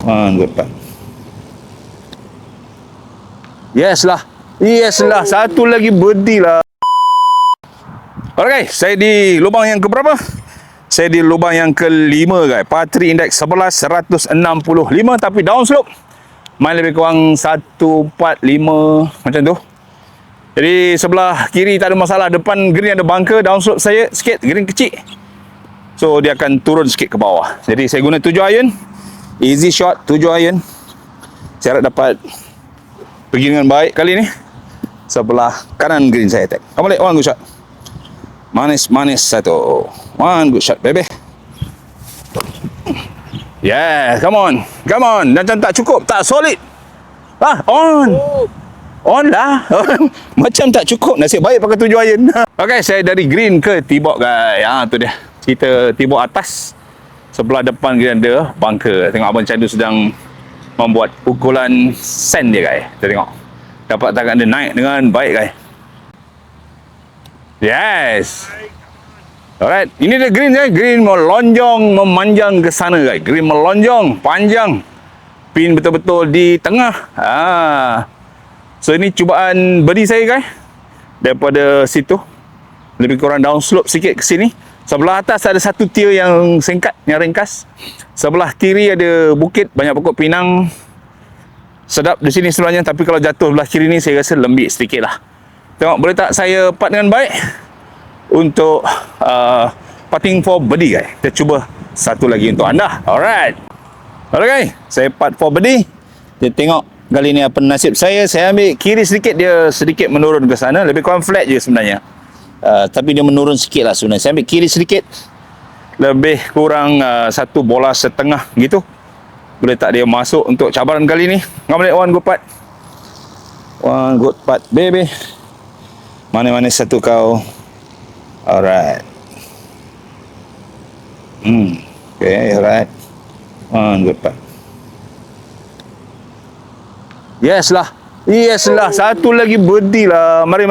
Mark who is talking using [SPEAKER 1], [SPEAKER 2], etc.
[SPEAKER 1] One good putt. Yes lah. Satu lagi birdie lah. Alright guys, saya di lubang yang keberapa? Saya di lubang yang kelima guys. Par 3 index 11, 165 tapi downslope. Main lebih kurang 145 macam tu. Jadi sebelah kiri tak ada masalah. Depan green ada bunker, downslope saya sikit, green kecil. So dia akan turun sikit ke bawah. Jadi saya guna 7 iron. Easy shot 7 iron. Saya harap dapat pergi dengan baik kali ni. Sebelah kanan green saya attack. Come balik, one good shot. Manis satu. One good shot baby. Yeah, come on. Macam tak cukup, tak solid. On lah. Macam tak cukup. Nasib baik pakai 7 iron. Okay, saya dari green ke tibok guys. Tu dia. Kita tibok atas. Sebelah depan green ada bunker. Tengok Abang Candu sedang membuat pukulan sand dia guys. Kita tengok. Dapat tangan dia naik dengan baik guys. Yes. Alright, ini dia green guys. Green melonjong memanjang ke sana guys. Green melonjong panjang. Pin betul-betul di tengah. So ini cubaan birdie saya guys. Daripada situ lebih kurang downslope sikit ke sini. Sebelah atas ada satu tier yang singkat, yang ringkas. Sebelah kiri ada bukit, banyak pokok pinang. Sedap di sini sebenarnya, tapi kalau jatuh belah kiri ni saya rasa lembik sedikit lah. Tengok boleh tak saya putt dengan baik untuk putting for birdie guys. Kita cuba satu lagi untuk anda. Alright guys, saya putt for birdie. Kita tengok kali ni apa nasib saya. Saya ambil kiri sedikit, dia sedikit menurun ke sana. Lebih kurang flat je sebenarnya. Tapi dia menurun sikit lah sebenarnya. Saya ambil kiri sedikit, lebih kurang 1 bola setengah gitu. Boleh tak dia masuk untuk cabaran kali ni? Ngambil one good putt. One good putt baby. Mana-mana satu kau. Alright. Okay, alright. One good putt. Yes lah. Satu lagi birdie lah. Mari.